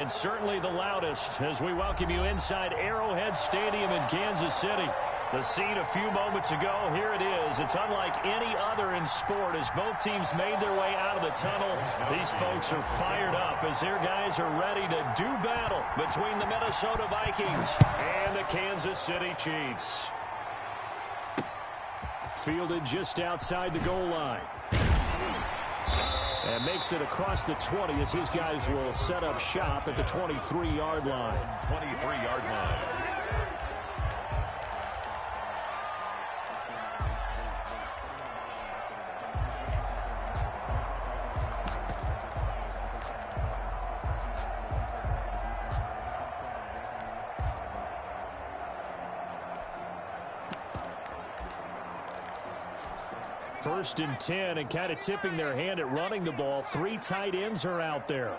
And certainly the loudest as we welcome you inside Arrowhead Stadium in Kansas City. The scene a few moments ago, here it is. It's unlike any other in sport as both teams made their way out of the tunnel. These folks are fired up as their guys are ready to do battle between the Minnesota Vikings and the Kansas City Chiefs. Fielded just outside the goal line. And makes it across the 20 as his guys will set up shop at the 23-yard line. 23-yard line. First and 10, and kind of tipping their hand at running the ball. 3 tight ends are out there.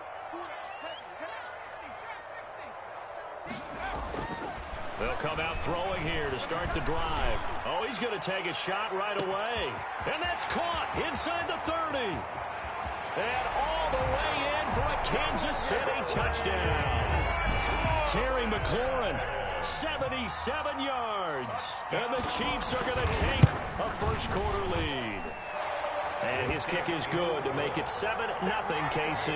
They'll come out throwing here to start the drive. Oh, he's going to take a shot right away. And that's caught inside the 30. And all the way in for a Kansas City touchdown. Terry McLaurin, 77 yards. And the Chiefs are going to take a first-quarter lead. And his kick is good to make it 7-0 KC.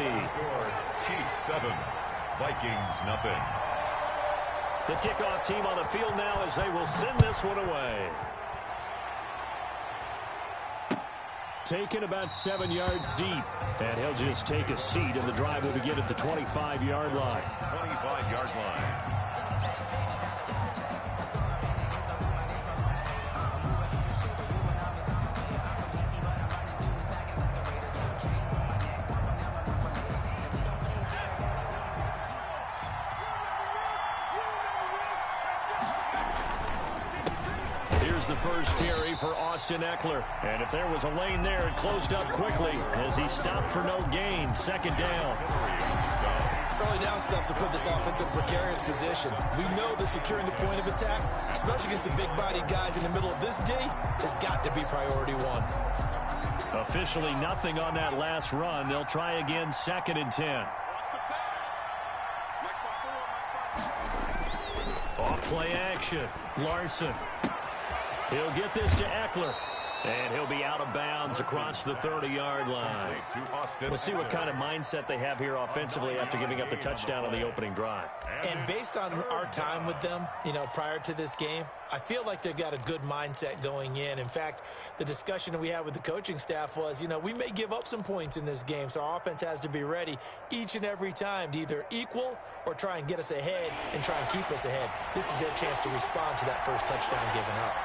Chiefs 7, Vikings nothing. The kickoff team on the field now as they will send this one away. Taken about 7 yards deep. And he'll just take a seat, and the drive will begin at the 25-yard line. 25-yard line. The first carry for Austin Ekeler. And if there was a lane there, it closed up quickly as he stopped for no gain. Second down. Early down stuff to put this offense in a precarious position. We know that securing the point of attack, especially against the big-bodied guys in the middle of this D, has got to be priority one. Officially nothing on that last run. They'll try again, 2nd and 10. Off play action. Larson. He'll get this to Ekeler. And he'll be out of bounds across the 30-yard line. We'll see what kind of mindset they have here offensively after giving up the touchdown on the opening drive. And based on our time with them, prior to this game, I feel like they've got a good mindset going in. In fact, the discussion that we had with the coaching staff was, we may give up some points in this game, so our offense has to be ready each and every time to either equal or try and get us ahead and try and keep us ahead. This is their chance to respond to that first touchdown given up.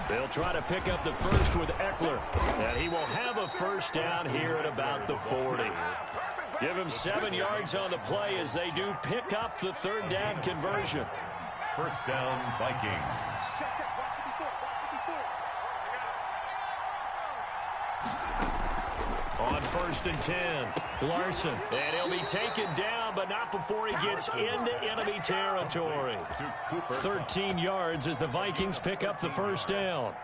They'll try to pick up the first with Ekeler. And he will have a first down here at about the 40. Give him 7 yards on the play as they do pick up the third down conversion. First down, Vikings. On 1st and 10, Larson. And he'll be taken down, but not before he gets into enemy territory. 13 yards as the Vikings pick up the first down.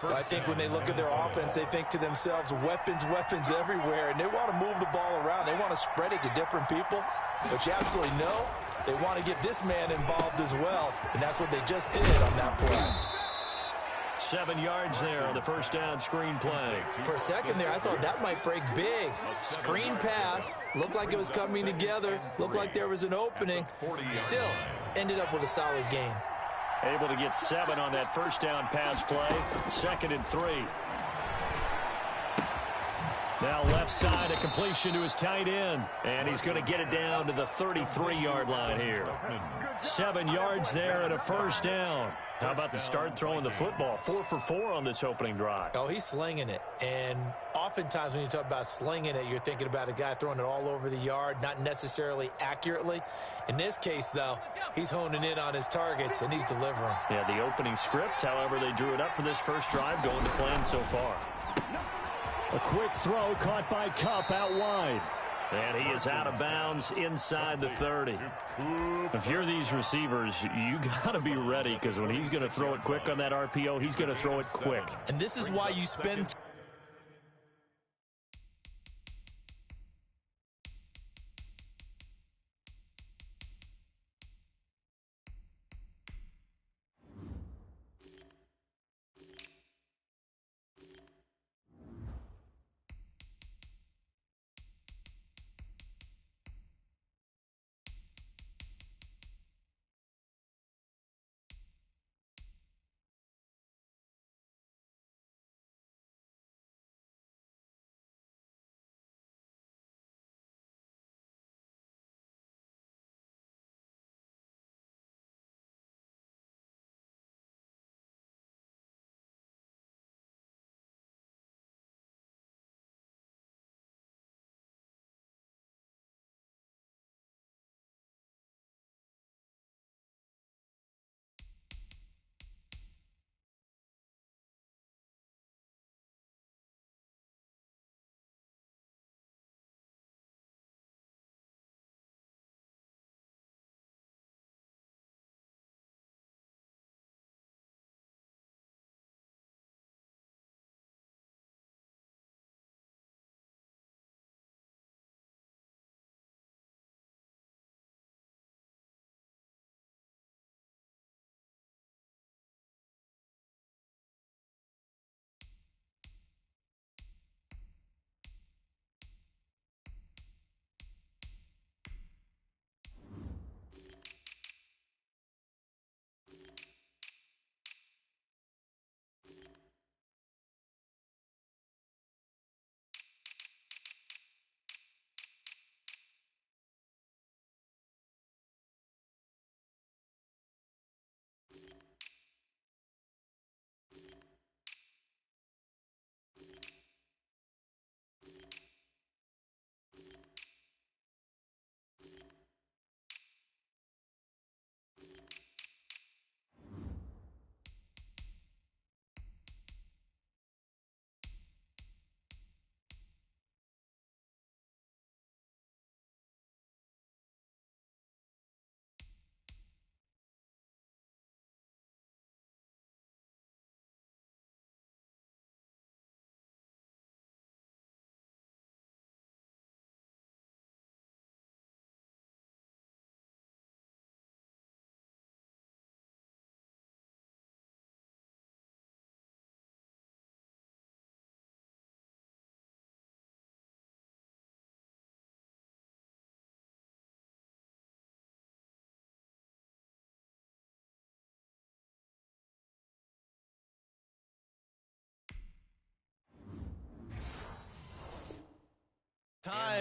Well, I think when they look at their offense, they think to themselves, weapons, weapons everywhere, and they want to move the ball around. They want to spread it to different people, but you absolutely know they want to get this man involved as well, and that's what they just did on that play. 7 yards there on the first down screen play. For a second there, I thought that might break big. Screen pass. Looked like it was coming together. Looked like there was an opening. Still, ended up with a solid gain. Able to get 7 on that first down pass play. 2nd and 3. Now left side, a completion to his tight end. And he's going to get it down to the 33-yard line here. 7 yards there and a first down. How about the start throwing the football? 4 for 4 on this opening drive. Oh, he's slinging it. And oftentimes when you talk about slinging it, you're thinking about a guy throwing it all over the yard, not necessarily accurately. In this case, though, he's honing in on his targets, and he's delivering. Yeah, the opening script, however, they drew it up for this first drive, going to plan so far. A quick throw caught by Kupp out wide. And he is out of bounds inside the 30. If you're these receivers, you got to be ready because when he's going to throw it quick on that RPO, he's going to throw it quick. And this is why you spend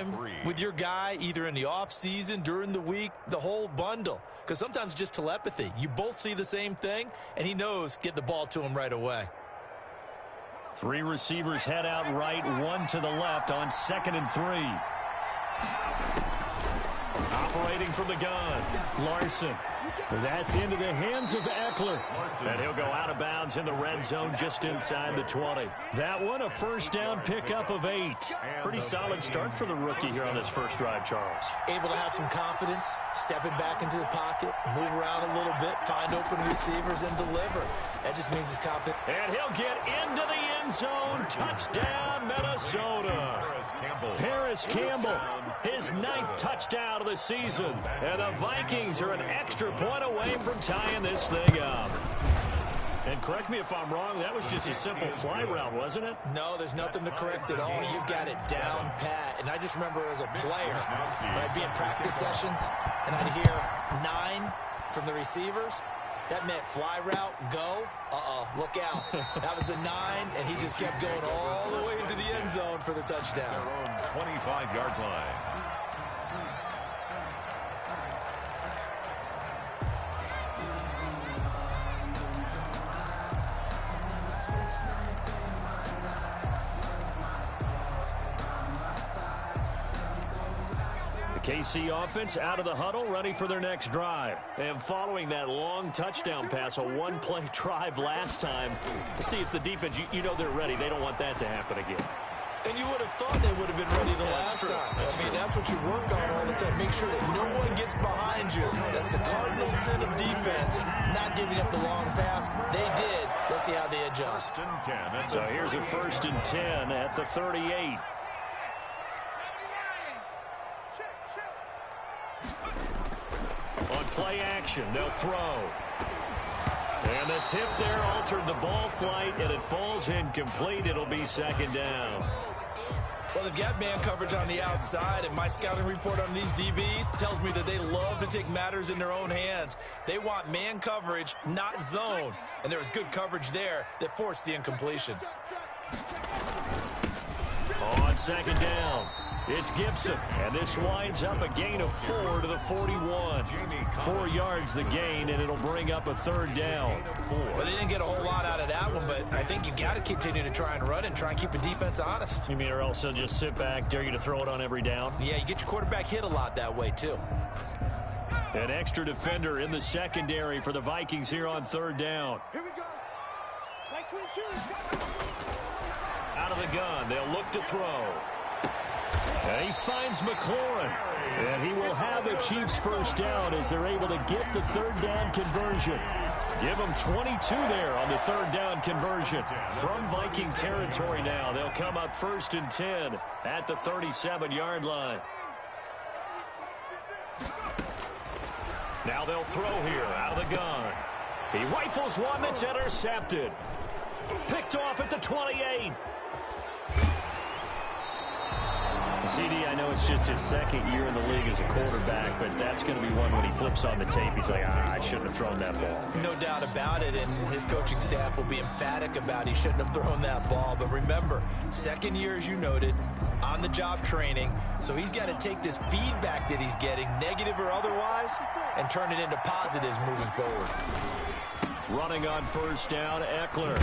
time with your guy, either in the off season, during the week, the whole bundle. Because sometimes it's just telepathy. You both see the same thing, and he knows get the ball to him right away. 3 receivers head out right, 1 to the left on 2nd and 3. Operating from the gun, Larson. That's into the hands of Eckler. And he'll go out of bounds in the red zone just inside the 20. That one, a first down pickup of 8. Pretty solid start for the rookie here on this first drive, Charles. Able to have some confidence, stepping back into the pocket, move around a little bit, find open receivers, and deliver. That just means he's confident. And he'll get into the end zone. Touchdown, Minnesota. Paris Campbell, his 9th touchdown of the season. And the Vikings are an extra point away from tying this thing up. And correct me if I'm wrong, that was just a simple fly route, wasn't it? No, there's nothing to correct at all. You've got it down pat. And I just remember as a player, when I'd be in practice sessions, and I'd hear 9 from the receivers. That meant fly route, go, look out. That was the 9, and he just kept going all the way into the end zone for the touchdown. Their own 25-yard line. KC offense out of the huddle, ready for their next drive. And following that long touchdown pass, a one-play drive last time, let's see if the defense, you know they're ready. They don't want that to happen again. And you would have thought they would have been ready the last time. I mean, that's what you work on all the time. Make sure that no one gets behind you. That's the cardinal sin of defense, not giving up the long pass. They did. Let's see how they adjust. So here's a 1st and 10 at the 38. On play action, they'll throw. And the tip there altered the ball flight, and it falls incomplete. It'll be 2nd down. Well, they've got man coverage on the outside, and my scouting report on these DBs tells me that they love to take matters in their own hands. They want man coverage, not zone. And there was good coverage there that forced the incompletion. On 2nd down, it's Gibson, and this winds up a gain of 4 to the 41. 4 yards the gain, and it'll bring up a 3rd down. Well, they didn't get a whole lot out of that one, but I think you got to continue to try and run and try and keep the defense honest. You mean or else they'll just sit back, dare you to throw it on every down? Yeah, you get your quarterback hit a lot that way, too. An extra defender in the secondary for the Vikings here on 3rd down. Here we go. Like 22. Out of the gun, they'll look to throw. And he finds McLaurin. And he will have the Chiefs' first down as they're able to get the 3rd down conversion. Give them 22 there on the 3rd down conversion. From Viking territory now, they'll come up 1st and 10 at the 37-yard line. Now they'll throw here out of the gun. He rifles one that's intercepted. Picked off at the 28. CD, I know it's just his 2nd year in the league as a quarterback, but that's going to be one when he flips on the tape. He's like, I shouldn't have thrown that ball. No doubt about it, and his coaching staff will be emphatic about he shouldn't have thrown that ball. But remember, 2nd year, as you noted, on-the-job training, so he's got to take this feedback that he's getting, negative or otherwise, and turn it into positives moving forward. Running on 1st down, Eckler.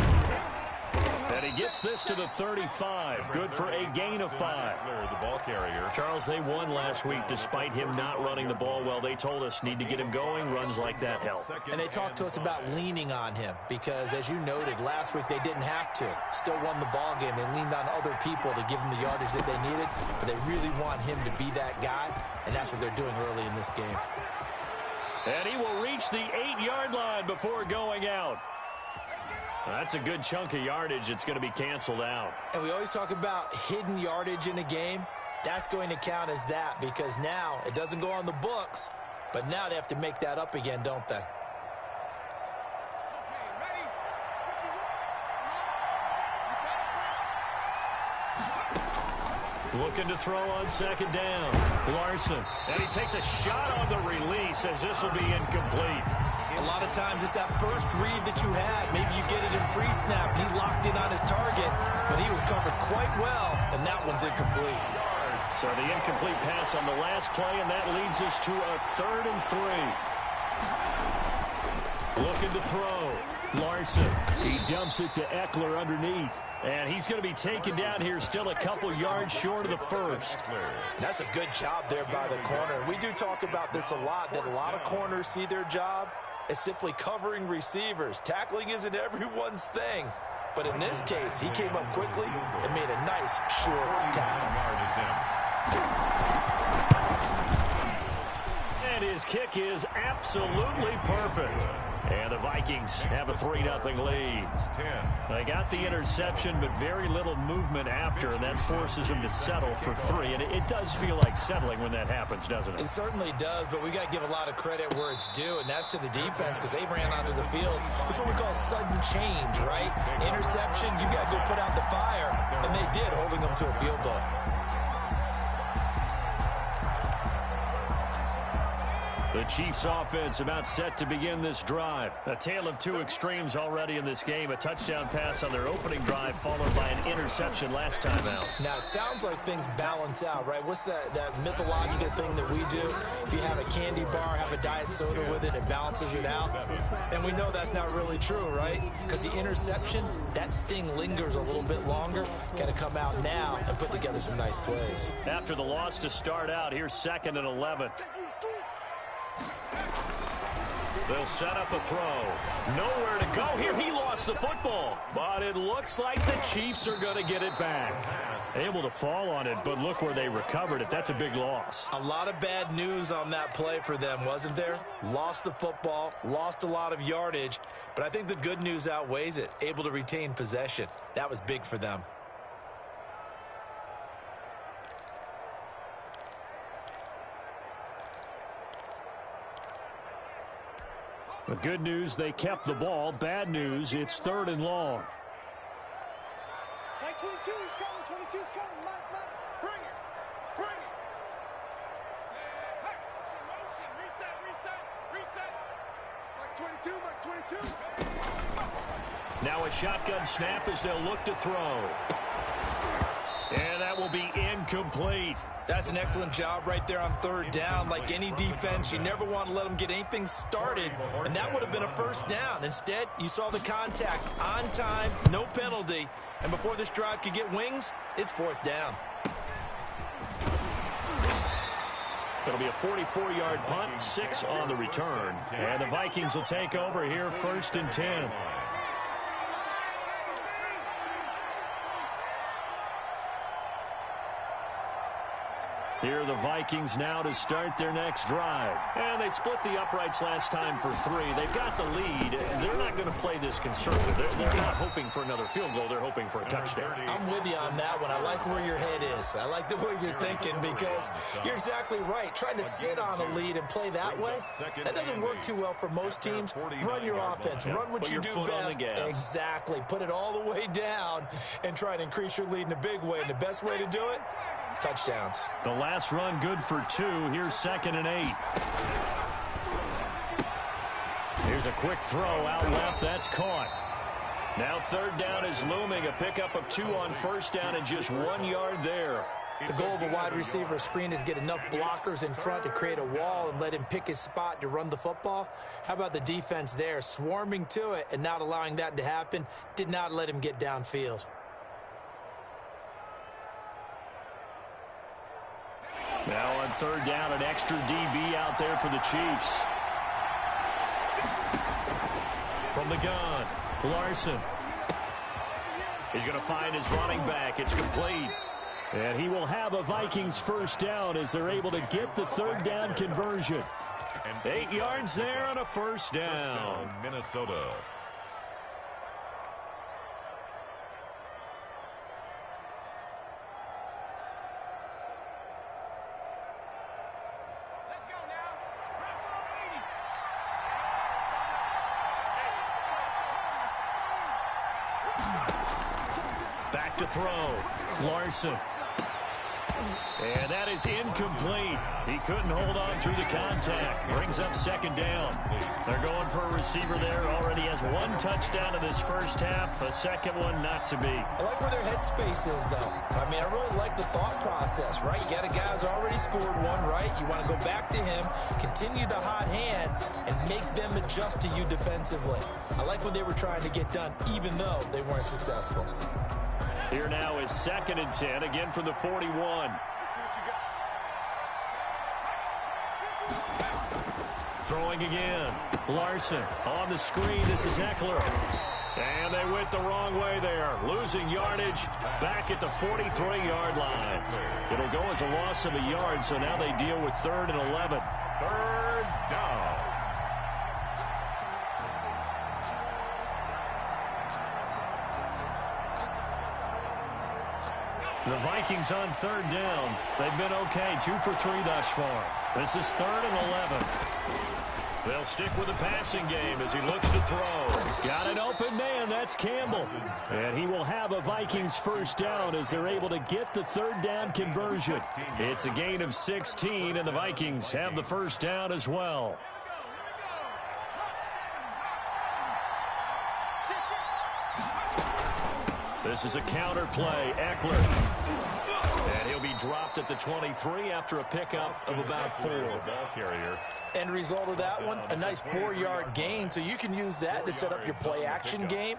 And he gets this to the 35. Good for a gain of 5. The ball carrier. Charles, they won last week despite him not running the ball well. They told us need to get him going. Runs like that help. And they talked to us about leaning on him because, as you noted, last week they didn't have to. Still won the ball game. They leaned on other people to give them the yardage that they needed. But they really want him to be that guy, and that's what they're doing early in this game. And he will reach the 8-yard line before going out. That's a good chunk of yardage. It's going to be canceled out. And we always talk about hidden yardage in a game. That's going to count as that because now it doesn't go on the books, but now they have to make that up again, don't they? Looking to throw on 2nd down. Larson. And he takes a shot on the release as this will be incomplete. A lot of times it's that first read that you had. Maybe you get it in pre-snap. He locked in on his target, but he was covered quite well, and that one's incomplete. So the incomplete pass on the last play, and that leads us to a 3rd and 3. Looking to throw. Larson. He dumps it to Eckler underneath. And he's going to be taken down here, still a couple yards short of the first. That's a good job there by the corner. We do talk about this a lot, that a lot of corners see their job as simply covering receivers. Tackling isn't everyone's thing. But in this case, he came up quickly and made a nice, short tackle. And his kick is absolutely perfect. And the Vikings have a 3-0 lead. They got the interception, but very little movement after, and that forces them to settle for 3. And it does feel like settling when that happens, doesn't it? It certainly does, but we got to give a lot of credit where it's due, and that's to the defense because they ran onto the field. It's what we call sudden change, right? Interception, you got to go put out the fire, and they did, holding them to a field goal. The Chiefs offense about set to begin this drive. A tale of two extremes already in this game. A touchdown pass on their opening drive followed by an interception last time out. Now, it sounds like things balance out, right? What's that mythological thing that we do? If you have a candy bar, have a diet soda with it, it balances it out. And we know that's not really true, right? Because the interception, that sting lingers a little bit longer. Got to come out now and put together some nice plays. After the loss to start out, here's 2nd and 11. They'll set up a throw. Nowhere to go here. He lost the football. But it looks like the Chiefs are going to get it back. Able to fall on it, but look where they recovered it. That's a big loss. A lot of bad news on that play for them, wasn't there? Lost the football, lost a lot of yardage. But I think the good news outweighs it. Able to retain possession. That was big for them. The good news, they kept the ball. Bad news, it's 3rd and long. Mike 22 is coming. 22 is coming. Mike, bring it. Bring it. Hey, motion. Reset. Mike 22. Now a shotgun snap as they'll look to throw. And that will be incomplete. That's an excellent job right there on 3rd down. Like any defense, you never want to let them get anything started, and that would have been a 1st down. Instead, you saw the contact on time, no penalty, and before this drive could get wings, it's 4th down. It'll be a 44-yard punt, 6 on the return, and the Vikings will take over here 1st and 10. Here are the Vikings now to start their next drive. And they split the uprights last time for 3. They've got the lead. They're not going to play this conservative. They're not hoping for another field goal. They're hoping for a touchdown. I'm with you on that one. I like where your head is. I like the way you're thinking because you're exactly right. Trying to sit on a lead and play that way, that doesn't work too well for most teams. Run your offense. Run what you do best. Exactly. Put it all the way down and try and increase your lead in a big way. And the best way to do it, touchdowns. The last run good for 2. Here's 2nd and 8. Here's a quick throw out left. That's caught. Now 3rd down is looming. A pickup of 2 on 1st down and just 1 yard there. The goal of a wide receiver screen is get enough blockers in front to create a wall and let him pick his spot to run the football. How about the defense there? Swarming to it and not allowing that to happen. Did not let him get downfield. Now on 3rd down, an extra DB out there for the Chiefs. From the gun, Larson. He's going to find his running back. It's complete. And he will have a Vikings 1st down as they're able to get the 3rd down conversion. 8 yards there on a 1st down. Minnesota. Back to throw. Larson. And that is incomplete. He couldn't hold on through the contact. Brings up second down. They're going for a receiver there. Already has one touchdown in this first half. A second one not to be. I like where their headspace is, though. I mean, I really like the thought process, right? You got a guy who's already scored one, right? You want to go back to him, continue the hot hand, and make them adjust to you defensively. I like what they were trying to get done, even though they weren't successful. Here now is 2nd and 10, again from the 41. Throwing again. Larson on the screen. This is Eckler. And they went the wrong way there. Losing yardage back at the 43-yard line. It'll go as a loss of a yard, so now they deal with 3rd and 11. 3rd down. The Vikings on 3rd down. They've been okay, 2 for 3 thus far. This is 3rd and 11. They'll stick with the passing game as he looks to throw. Got an open man. That's Campbell. And he will have a Vikings first down as they're able to get the 3rd down conversion. It's a gain of 16, and the Vikings have the first down as well. This is a counter play. Eckler. And he'll be dropped at the 23 after a pickup of about 4. Ball carrier. End result of that one, a nice 4-yard gain, so you can use that to set up your play-action game,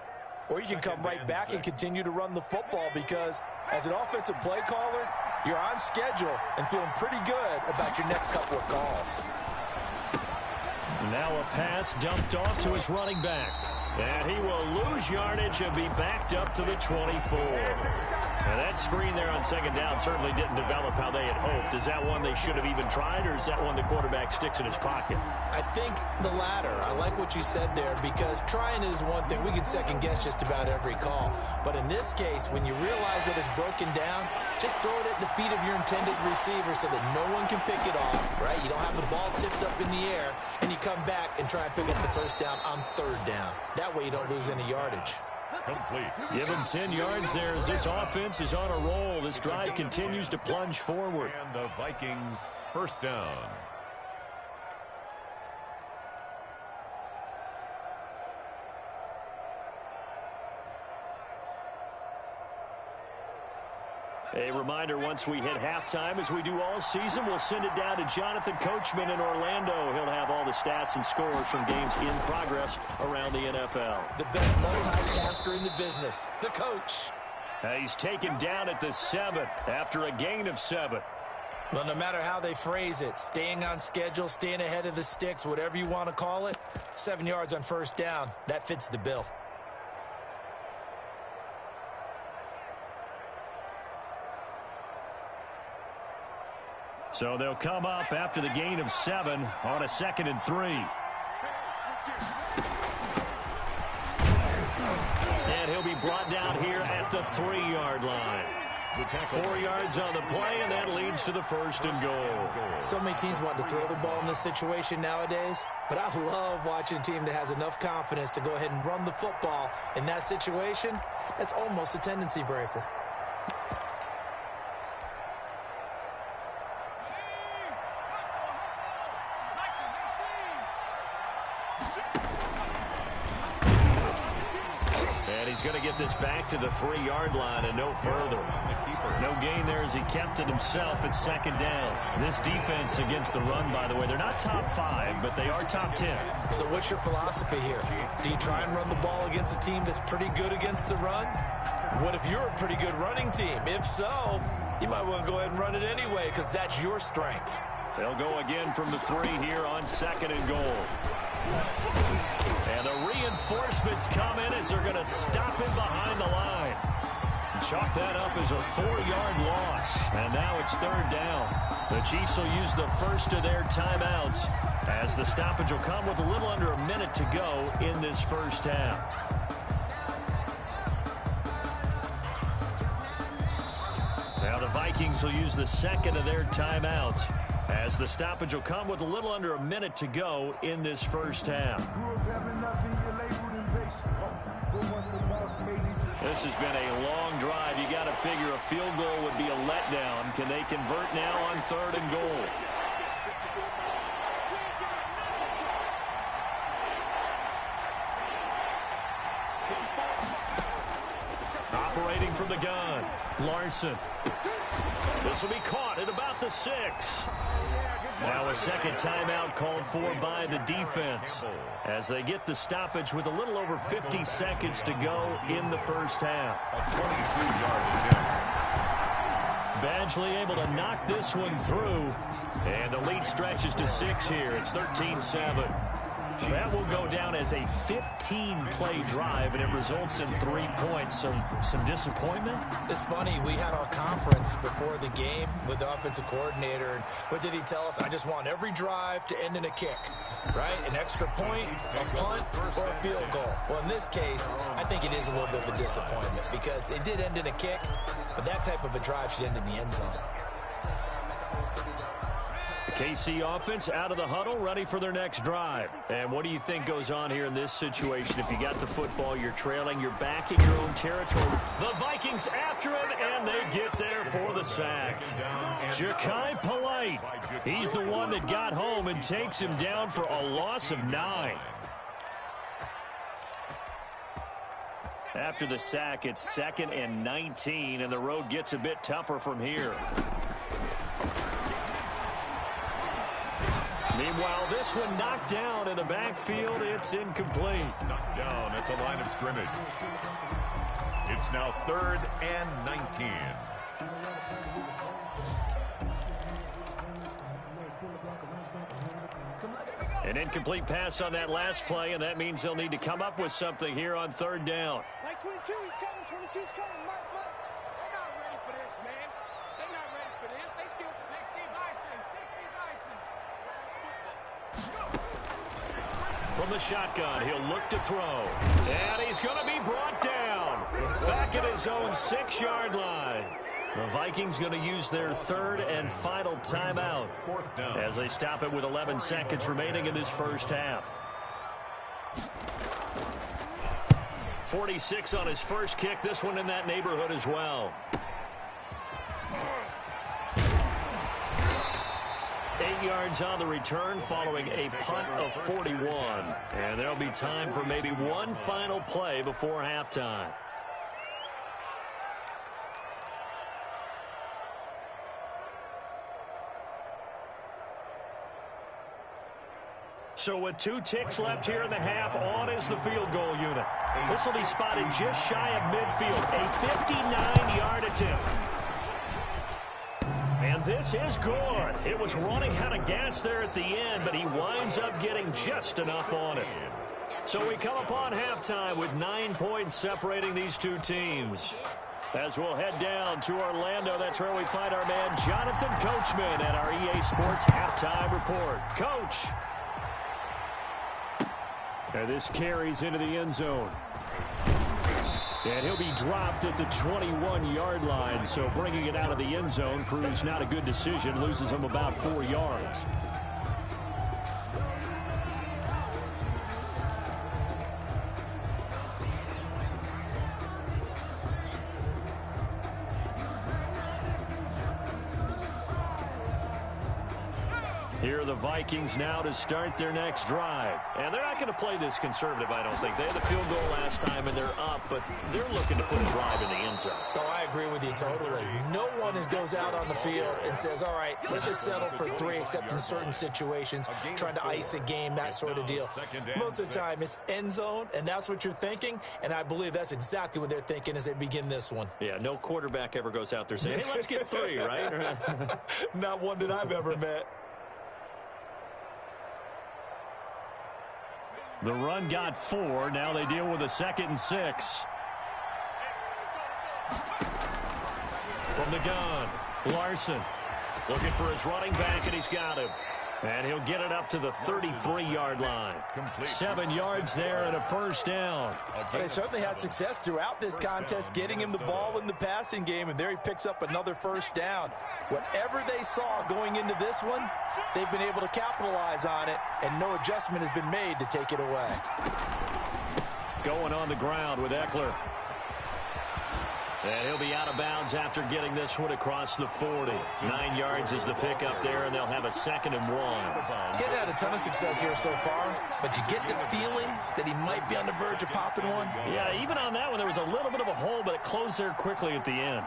or you can come right back and continue to run the football because as an offensive play caller, you're on schedule and feeling pretty good about your next couple of calls. Now a pass dumped off to his running back. And he will lose yardage and be backed up to the 24. Now that screen there on 2nd down certainly didn't develop how they had hoped. Is that one they should have even tried, or is that one the quarterback sticks in his pocket? I think the latter. I like what you said there because trying is one thing. We can second guess just about every call. But in this case, when you realize that it's broken down, just throw it at the feet of your intended receiver so that no one can pick it off, right? You don't have the ball tipped up in the air, and you come back and try and pick up the first down on 3rd down. That way you don't lose any yardage. Complete. Give him 10 yards there as this offense is on a roll. This drive continues to plunge forward. And the Vikings first down. A reminder, once we hit halftime, as we do all season, we'll send it down to Jonathan Coachman in Orlando. He'll have all the stats and scores from games in progress around the NFL. The best multitasker in the business, the coach. He's taken down at the 7 after a gain of 7. Well, no matter how they phrase it, staying on schedule, staying ahead of the sticks, whatever you want to call it, 7 yards on first down, that fits the bill. So they'll come up after the gain of 7 on a 2nd and 3. And he'll be brought down here at the 3-yard line. 4 yards on the play, and that leads to the 1st and goal. So many teams want to throw the ball in this situation nowadays, but I love watching a team that has enough confidence to go ahead and run the football in that situation. That's almost a tendency breaker. He's going to get this back to the 3-yard line and no further. No gain there as he kept it himself at 2nd down. This defense against the run, by the way, they're not top 5, but they are top 10. So what's your philosophy here? Do you try and run the ball against a team that's pretty good against the run? What if you're a pretty good running team? If so, you might want to go ahead and run it anyway because that's your strength. They'll go again from the 3 here on 2nd and goal. And the reinforcements come in as they're going to stop him behind the line. Chalk that up as a 4-yard loss. And now it's 3rd down. The Chiefs will use the first of their timeouts as the stoppage will come with a little under a minute to go in this first half. Now the Vikings will use the 2nd of their timeouts as the stoppage will come with a little under a minute to go in this first half. This has been a long drive. You got to figure a field goal would be a letdown. Can they convert now on 3rd and goal? Operating from the gun, Larson. This will be caught at about the 6. Now a second timeout called for by the defense as they get the stoppage with a little over 50 seconds to go in the first half. A 23-yard Badgley able to knock this one through, and the lead stretches to 6 here. It's 13-7. That will go down as a 15-play drive, and it results in 3 points. Some disappointment? It's funny. We had our conference before the game with the offensive coordinator, and what did he tell us? I just want every drive to end in a kick, right? An extra point, a punt, or a field goal. Well, in this case, I think it is a little bit of a disappointment because it did end in a kick, but that type of a drive should end in the end zone. KC offense out of the huddle, ready for their next drive. And what do you think goes on here in this situation? If you got the football, you're trailing, you're back in your own territory. The Vikings after him, and they get there for the sack. Jachai Polite, he's the one that got home and takes him down for a loss of 9. After the sack, it's 2nd and 19, and the road gets a bit tougher from here. Meanwhile, this one knocked down in the backfield. It's incomplete. Knocked down at the line of scrimmage. It's now 3rd and 19. An incomplete pass on that last play, and that means they'll need to come up with something here on 3rd down. Mike 22, he's coming. 22's coming. Mike. They're not ready for this, man. They're not ready for this. They still 60 Bison. 60 Bison. From the shotgun, he'll look to throw. And he's going to be brought down. Back at his own 6-yard line. The Vikings going to use their 3rd and final timeout as they stop it with 11 seconds remaining in this first half. 46 on his first kick. This one in that neighborhood as well. 8 yards on the return following a punt of 41. And there'll be time for maybe one final play before halftime. So with 2 ticks left here in the half, on is the field goal unit. This will be spotted just shy of midfield. A 59-yard attempt. And this is good. It was running out of gas there at the end, but he winds up getting just enough on it. So we come upon halftime with 9 points separating these two teams. As we'll head down to Orlando, that's where we find our man Jonathan Coachman at our EA Sports Halftime Report. Coach. And this carries into the end zone. And he'll be dropped at the 21-yard line, so bringing it out of the end zone proves not a good decision, loses him about 4 yards. Here are the Vikings now to start their next drive. And they're not going to play this conservative, I don't think. They had the field goal last time, and they're up, but they're looking to put a drive in the end zone. Oh, I agree with you totally. No one goes out on the field and says, all right, let's just settle for 3, except in certain situations, trying to ice a game, that sort of deal. Most of the time, it's end zone, and that's what you're thinking, and I believe that's exactly what they're thinking as they begin this one. Yeah, no quarterback ever goes out there saying, hey, let's get 3, right? Not one that I've ever met. The run got 4. Now they deal with a 2nd and 6. From the gun, Larson looking for his running back, and he's got him. And he'll get it up to the 33-yard line. 7 yards there and a first down. They certainly had success throughout this contest, getting him the ball in the passing game, and there he picks up another first down. Whatever they saw going into this one, they've been able to capitalize on it, and no adjustment has been made to take it away. Going on the ground with Eckler. And he'll be out of bounds after getting this one across the 40. 9 yards is the pickup there, and they'll have a 2nd and 1. Getting had a ton of success here so far, but you get the feeling that he might be on the verge of popping one. Yeah, even on that one, there was a little bit of a hole, but it closed there quickly at the end.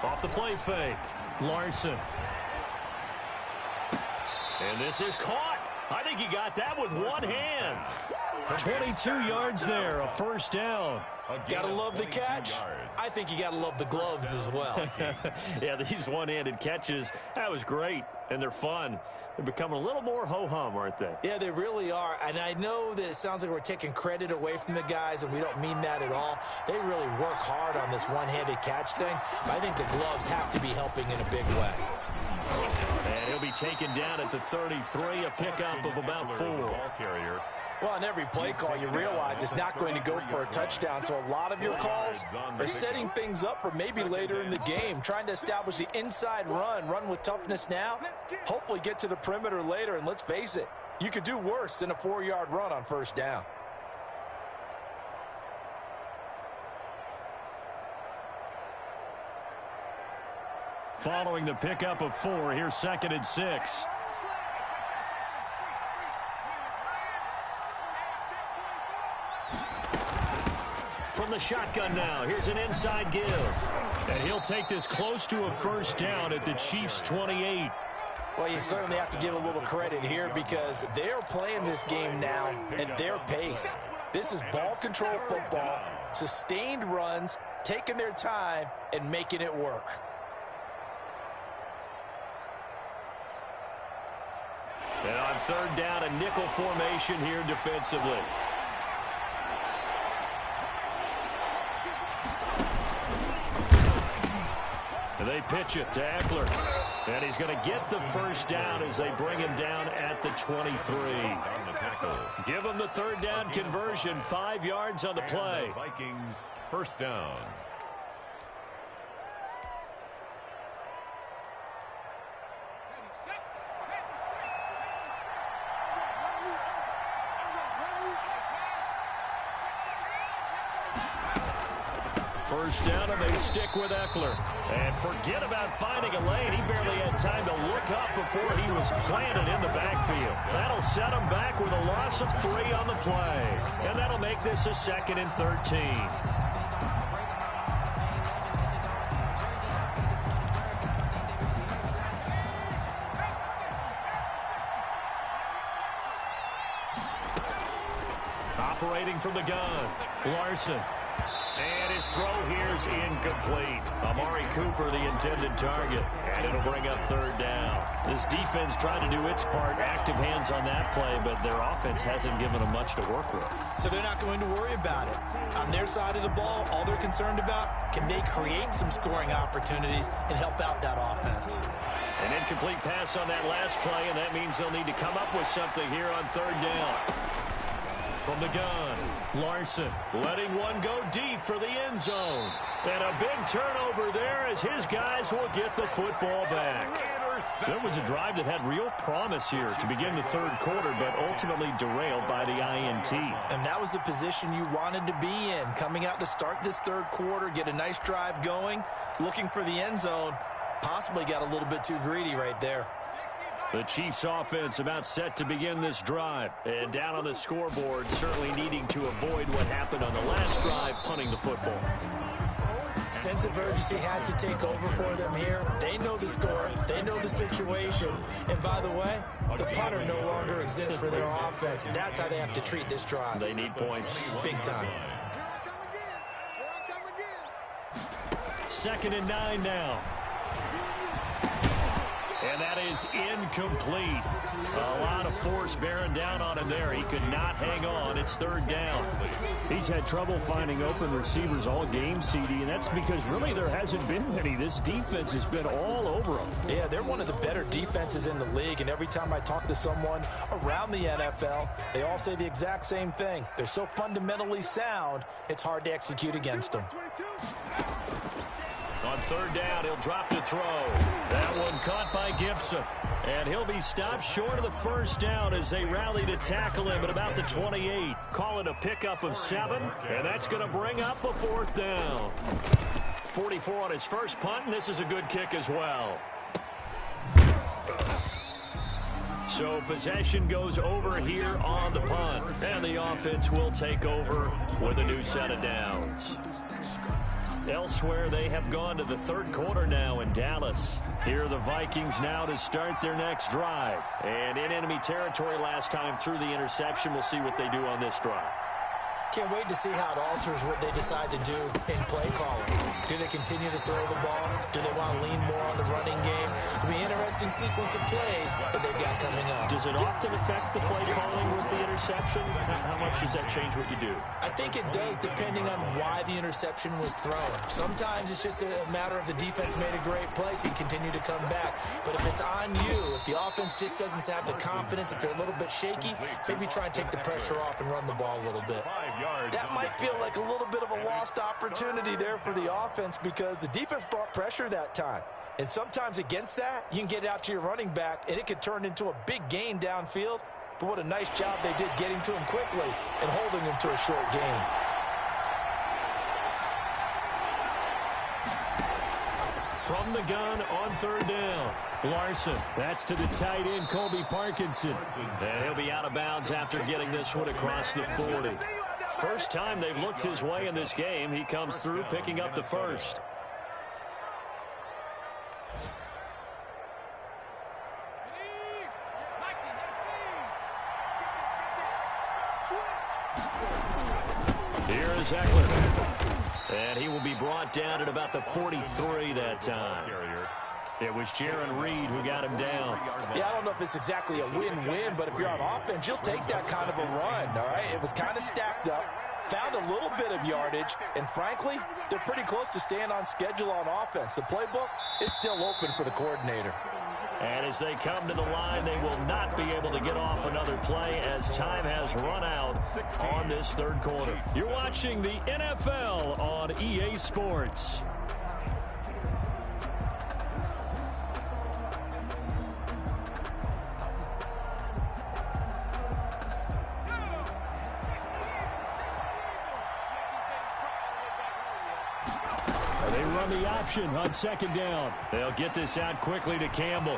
Off the play fake, Larson. And this is caught. I think he got that with one hand. 22 yards there, a 1st down. Gotta love the catch. I think you gotta love the gloves as well. Yeah, these one-handed catches, that was great, and they're fun. They're becoming a little more ho-hum, aren't they? Yeah, they really are, and I know that it sounds like we're taking credit away from the guys, and we don't mean that at all. They really work hard on this one-handed catch thing, but I think the gloves have to be helping in a big way. And he'll be taken down at the 33, a pickup of about 4. Well, on every play call, you realize it's not going to go for a touchdown, so a lot of your calls are setting things up for maybe later in the game, trying to establish the inside run with toughness now, hopefully get to the perimeter later, and let's face it, you could do worse than a 4-yard run on 1st down. Following the pickup of 4, here's 2nd and 6. From the shotgun now, here's an inside give. And he'll take this close to a 1st down at the Chiefs' 28. Well, you certainly have to give a little credit here because they're playing this game now at their pace. This is ball control football, sustained runs, taking their time, and making it work. And on 3rd down, a nickel formation here defensively. And they pitch it to Eckler. And he's going to get the 1st down as they bring him down at the 23. Give him the 3rd down conversion, 5 yards on the play. Vikings 1st down. First down, and they stick with Eckler. And forget about finding a lane. He barely had time to look up before he was planted in the backfield. That'll set him back with a loss of 3 on the play. And that'll make this a 2nd and 13. Operating from the gun, Larson. And his throw here is incomplete. Amari Cooper, the intended target. And it'll bring up 3rd down. This defense trying to do its part. Active hands on that play, but their offense hasn't given them much to work with. So they're not going to worry about it. On their side of the ball, all they're concerned about, can they create some scoring opportunities and help out that offense? An incomplete pass on that last play, and that means they'll need to come up with something here on 3rd down. From the gun, Larson letting one go deep for the end zone. And a big turnover there as his guys will get the football back. So it was a drive that had real promise here to begin the 3rd quarter, but ultimately derailed by the INT. And that was the position you wanted to be in, coming out to start this 3rd quarter, get a nice drive going, looking for the end zone. Possibly got a little bit too greedy right there. The Chiefs offense about set to begin this drive. And down on the scoreboard, certainly needing to avoid what happened on the last drive, punting the football. Sense of urgency has to take over for them here. They know the score. They know the situation. And by the way, the punter no longer exists for their offense. And that's how they have to treat this drive. They need points. Big time. 2nd and 9 now. And that is incomplete. A lot of force bearing down on him there. He could not hang on. It's 3rd down. He's had trouble finding open receivers all game, CD, and that's because really there hasn't been many. This defense has been all over him. Yeah, they're one of the better defenses in the league, and every time I talk to someone around the NFL, they all say the exact same thing. They're so fundamentally sound, it's hard to execute against them. On 3rd down, he'll drop to throw. That one caught by Gibson. And he'll be stopped short of the first down as they rally to tackle him at about the 28. Call it a pickup of 7, and that's going to bring up a 4th down. 44 on his first punt, and this is a good kick as well. So possession goes over here on the punt, and the offense will take over with a new set of downs. Elsewhere, they have gone to the 3rd quarter now in Dallas. Here are the Vikings now to start their next drive. And in enemy territory last time through the interception. We'll see what they do on this drive. Can't wait to see how it alters what they decide to do in play calling. Do they continue to throw the ball? Do they want to lean more on the running game? It'll be an interesting sequence of plays that they've got coming up. Does it often affect the play calling with the interception? How much does that change what you do? I think it does depending on why the interception was thrown. Sometimes it's just a matter of the defense made a great play, so you continue to come back. But if it's on you, if the offense just doesn't have the confidence, if they're a little bit shaky, maybe try and take the pressure off and run the ball a little bit. That might feel like a little bit of a lost opportunity there for the offense because the defense brought pressure that time. And sometimes against that, you can get out to your running back, and it could turn into a big gain downfield. But what a nice job they did getting to him quickly and holding him to a short gain. From the gun on 3rd down. Larson, that's to the tight end, Colby Parkinson. And he'll be out of bounds after getting this one across the 40. First time they've looked his way in this game. He comes through picking up the first. Here is Eckler. And he will be brought down at about the 43 that time. It was Jaron Reed who got him down. Yeah, I don't know if it's exactly a win-win, but if you're on offense, you'll take that kind of a run, all right? It was kind of stacked up, found a little bit of yardage, and frankly, they're pretty close to staying on schedule on offense. The playbook is still open for the coordinator. And as they come to the line, they will not be able to get off another play as time has run out on this 3rd quarter. You're watching the NFL on EA Sports. They run the option on 2nd down. They'll get this out quickly to Campbell.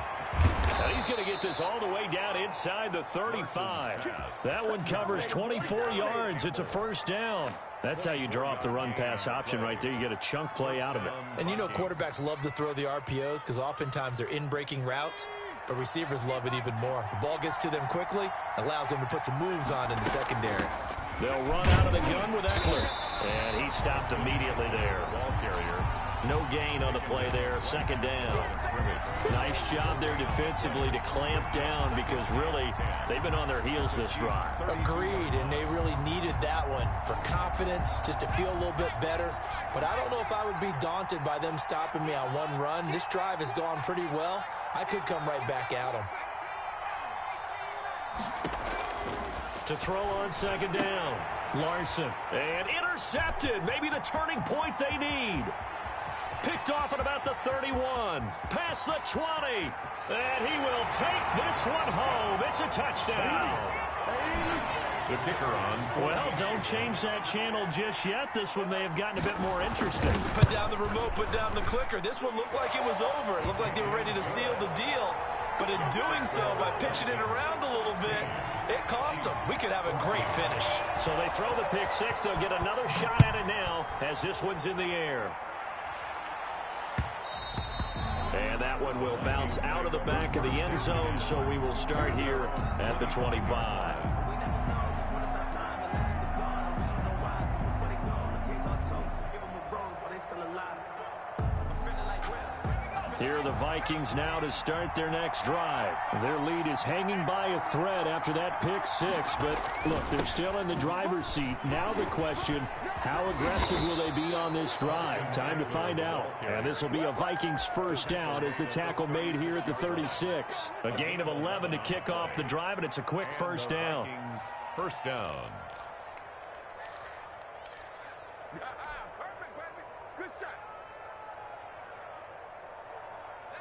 And he's going to get this all the way down inside the 35. That one covers 24 yards. It's a 1st down. That's how you draw up the run-pass option right there. You get a chunk play out of it. And you know quarterbacks love to throw the RPOs because oftentimes they're in-breaking routes, but receivers love it even more. The ball gets to them quickly, allows them to put some moves on in the secondary. They'll run out of the gun with Eckler. And he stopped immediately there. Ball carrier. No gain on the play there. 2nd down. Nice job there defensively to clamp down because really they've been on their heels this drive. Agreed, and they really needed that one for confidence, just to feel a little bit better. But I don't know if I would be daunted by them stopping me on one run. This drive has gone pretty well. I could come right back at them. To throw on 2nd down. Larson. And intercepted. Maybe the turning point they need. Picked off at about the 31. Past the 20. And he will take this one home. It's a touchdown. The kicker on. Well, don't change that channel just yet. This one may have gotten a bit more interesting. Put down the remote, put down the clicker. This one looked like it was over. It looked like they were ready to seal the deal. But in doing so, by pitching it around a little bit, it cost them. We could have a great finish. So they throw the pick 6. They'll get another shot at it now as this one's in the air. And that one will bounce out of the back of the end zone, so we will start here at the 25. Here are the Vikings now to start their next drive. Their lead is hanging by a thread after that pick 6, but look, they're still in the driver's seat. Now the question, how aggressive will they be on this drive? Time to find out. And this will be a Vikings 1st down as the tackle made here at the 36. A gain of 11 to kick off the drive, and it's a quick 1st down. Vikings 1st down. Perfect, baby. Good shot.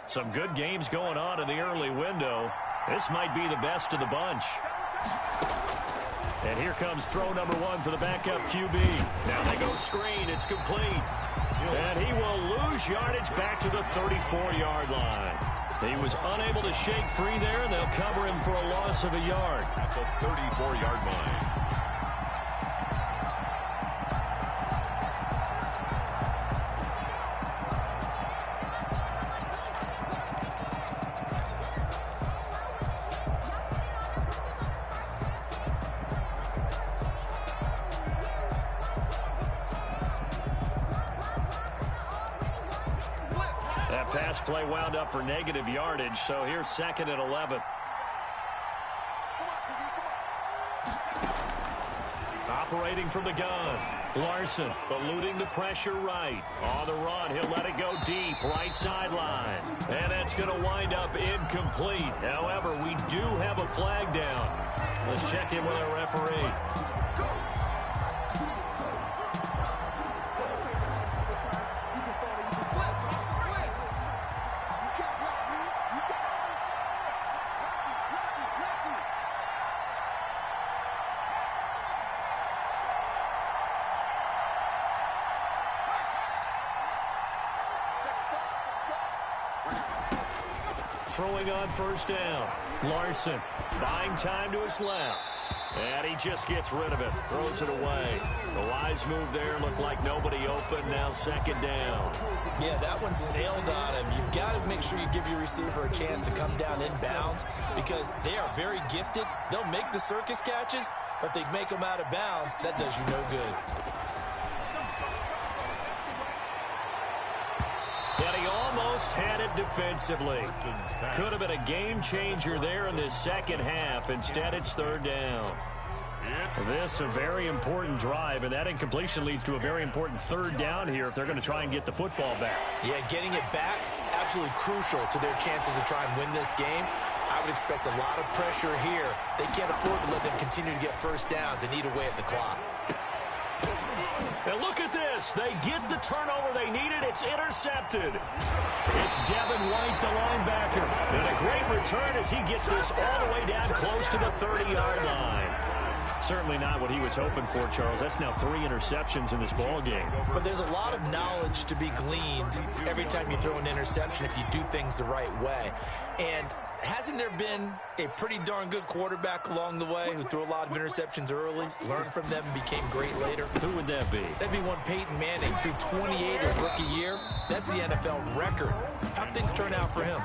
Some good games going on in the early window. This might be the best of the bunch. And here comes throw number 1 for the backup QB. Now they go screen. It's complete. And he will lose yardage back to the 34-yard line. He was unable to shake free there, and they'll cover him for a loss of a yard. At the 34-yard line. Pass play wound up for negative yardage, so here's 2nd and 11. Operating from the gun. Larson eluding the pressure right. On the run, he'll let it go deep, right sideline. And that's going to wind up incomplete. However, we do have a flag down. Let's check in with our referee. Throwing on first down. Larson buying time to his left. And he just gets rid of it. Throws it away. The wise move there. Looked like nobody open. Now 2nd down. Yeah, that one sailed on him. You've got to make sure you give your receiver a chance to come down inbounds because they are very gifted. They'll make the circus catches, but they make them out of bounds. That does you no good. But he almost had it defensively. Could have been a game changer there in this second half. Instead, it's 3rd down. This a very important drive, and that incompletion leads to a very important 3rd down here if they're going to try and get the football back. Yeah, getting it back, absolutely crucial to their chances to try and win this game. I would expect a lot of pressure here. They can't afford to let them continue to get first downs and eat away at the clock. And look at this. They get the turnover they needed. It's intercepted. It's Devin White, the linebacker. And a great return as he gets this all the way down close to the 30-yard line. Certainly not what he was hoping for, Charles. That's now 3 interceptions in this ball game. But there's a lot of knowledge to be gleaned every time you throw an interception if you do things the right way. And hasn't there been a pretty darn good quarterback along the way who threw a lot of interceptions early, learned from them, and became great later? Who would that be? That'd be one Peyton Manning. Threw 28 his rookie year. That's the NFL record. How'd things turn out for him?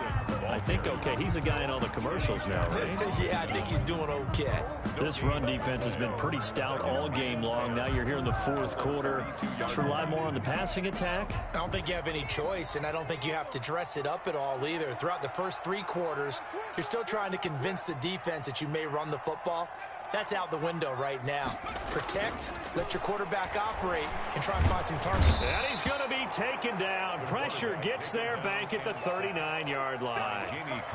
I think okay. He's a guy in all the commercials now, right? Yeah, I think he's doing okay. This run defense has been pretty stout all game long. Now you're here in the 4th quarter. Should rely more on the passing attack? I don't think you have any choice, and I don't think you have to dress it up at all either. Throughout the first 3 quarters, you're still trying to convince the defense that you may run the football. That's out the window right now. Protect, let your quarterback operate, and try and find some targets. And he's going to be taken down. Pressure gets there back at the 39-yard line.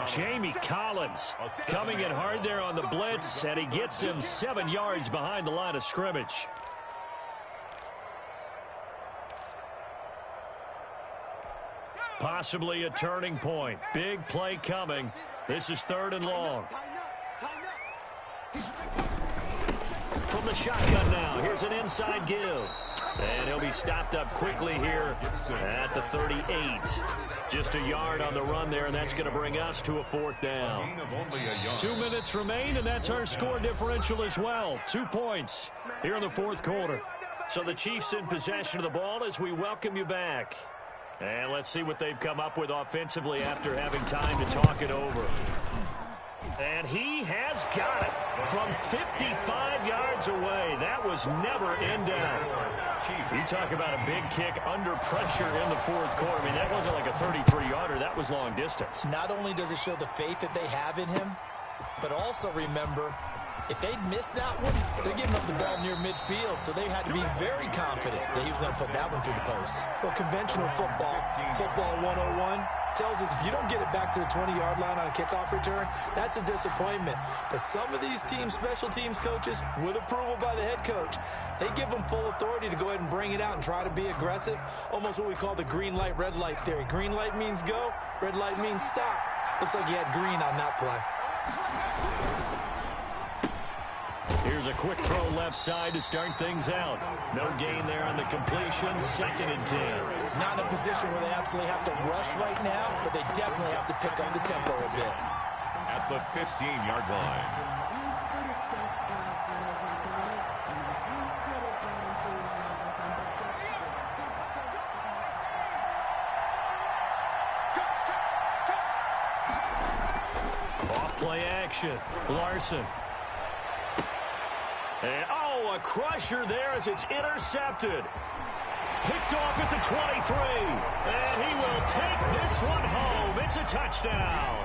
Jamie Collins coming in hard there on the blitz, and he gets him 7 yards behind the line of scrimmage. Possibly a turning point. Big play coming. This is 3rd and long. From the shotgun now, here's an inside give. And he'll be stopped up quickly here at the 38. Just a yard on the run there, and that's going to bring us to a 4th down. 2 minutes remain, and that's our score differential as well. 2 points here in the 4th quarter. So the Chiefs in possession of the ball as we welcome you back. And let's see what they've come up with offensively after having time to talk it over. And he has got it from 55 yards away. That was never in doubt. You talk about a big kick under pressure in the 4th quarter. I mean, that wasn't like a 33-yarder. That was long distance. Not only does it show the faith that they have in him, but also remember, if they'd missed that one, they're giving up the ball near midfield, so they had to be very confident that he was going to put that one through the post. Well, conventional football 101, tells us if you don't get it back to the 20-yard line on a kickoff return, that's a disappointment. But some of these teams, special teams coaches, with approval by the head coach, they give them full authority to go ahead and bring it out and try to be aggressive, almost what we call the green light, red light theory. Green light means go, red light means stop. Looks like he had green on that play. Here's a quick throw left side to start things out. No gain there on the completion. 2nd and 10. Not in a position where they absolutely have to rush right now, but they definitely have to pick up the tempo a bit. At the 15-yard line. Off-play action. Larson. And, oh, a crusher there as it's intercepted. Picked off at the 23. And he will take this one home. It's a touchdown.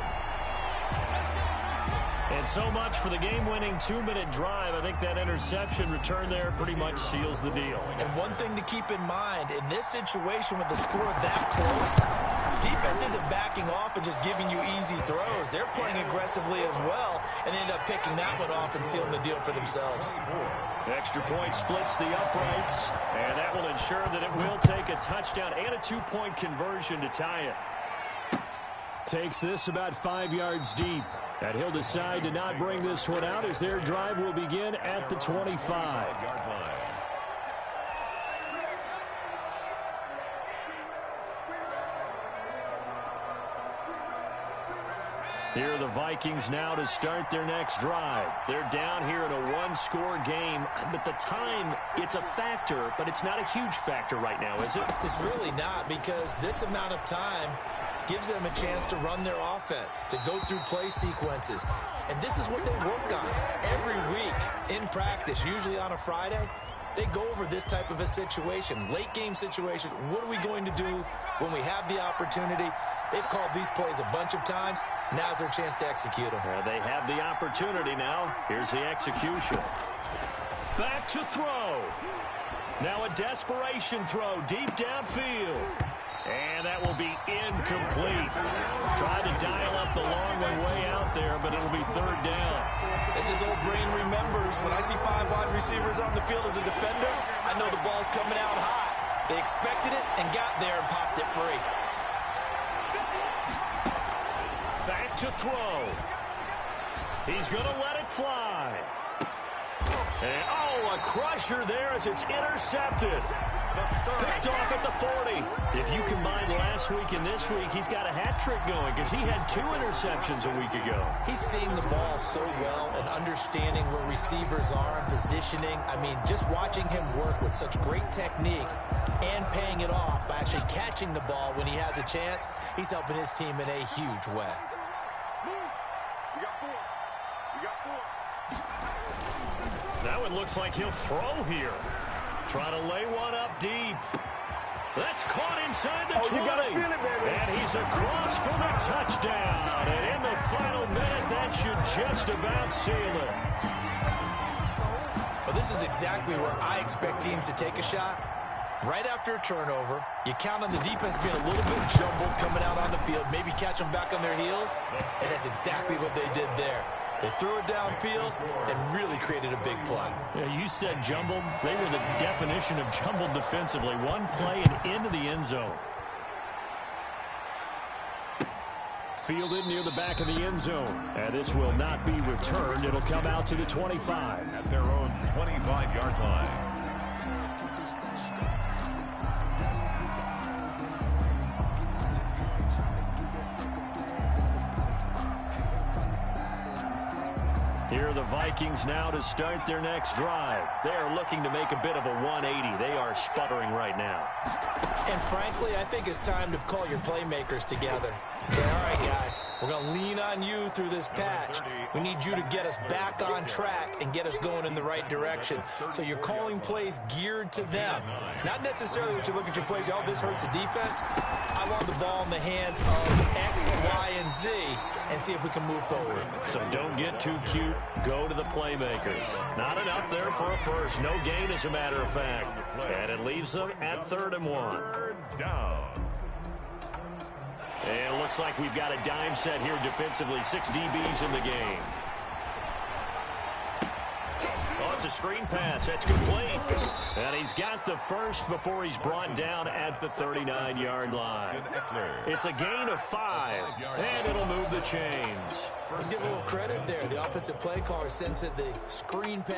And so much for the game-winning 2-minute drive. I think that interception return there pretty much seals the deal. And one thing to keep in mind, in this situation with the score that close, defense isn't backing off and just giving you easy throws. They're playing aggressively as well, and they end up picking that one off and sealing the deal for themselves. Extra point splits the uprights, and that will ensure that it will take a touchdown and a 2-point conversion to tie it. Takes this about 5 yards deep. And he'll decide to not bring this one out as their drive will begin at the 25. Here are the Vikings now to start their next drive. They're down here in a one-score game, but the time, it's a factor, but it's not a huge factor right now, is it? It's really not, because this amount of time gives them a chance to run their offense, to go through play sequences. And this is what they work on every week in practice, usually on a Friday. They go over this type of a situation, late game situation. What are we going to do when we have the opportunity? They've called these plays a bunch of times. Now's their chance to execute them. They have the opportunity now. Here's the execution. Back to throw. Now a desperation throw deep downfield. And that will be incomplete. Tried to dial up the long one way out there, but it'll be 3rd down. As his old brain remembers, when I see 5 wide receivers on the field as a defender, I know the ball's coming out high. They expected it and got there and popped it free. Back to throw. He's going to let it fly. And, oh, a crusher there as it's intercepted. Picked off at the 40. If you combine last week and this week, he's got a hat trick going because he had 2 interceptions a week ago. He's seeing the ball so well and understanding where receivers are and positioning. I mean, just watching him work with such great technique and paying it off by actually catching the ball when he has a chance, he's helping his team in a huge way. Now it looks like he'll throw here. Trying to lay one up deep. That's caught inside the 20. You gotta feel it, baby. And he's across for the touchdown. And in the final minute, that should just about seal it. Well, this is exactly where I expect teams to take a shot. Right after a turnover, you count on the defense being a little bit jumbled coming out on the field, maybe catch them back on their heels, and that's exactly what they did there. They threw it downfield and really created a big play. Yeah, you said jumbled. They were the definition of jumbled defensively. One play and into the end zone. Fielded near the back of the end zone. And this will not be returned. It'll come out to the 25. At their own 25-yard line. Here are the Vikings now to start their next drive. They are looking to make a bit of a 180. They are sputtering right now. And frankly, I think it's time to call your playmakers together. Say, all right, guys, we're going to lean on you through this patch. We need you to get us back on track and get us going in the right direction. So you're calling plays geared to them. Not necessarily what you look at your plays, oh, this hurts the defense. I want the ball in the hands of X, Y, and Z and see if we can move forward. So don't get too cute. Go to the playmakers. Not enough there for a first. No gain, as a matter of fact. And it leaves them at 3rd and 1. Down. And it looks like we've got a dime set here defensively. 6 DBs in the game. Oh, it's a screen pass. That's complete. And he's got the first before he's brought down at the 39-yard line. It's a gain of 5, and it'll move the chains. Let's give a little credit there. The offensive play caller sends it the screen pass.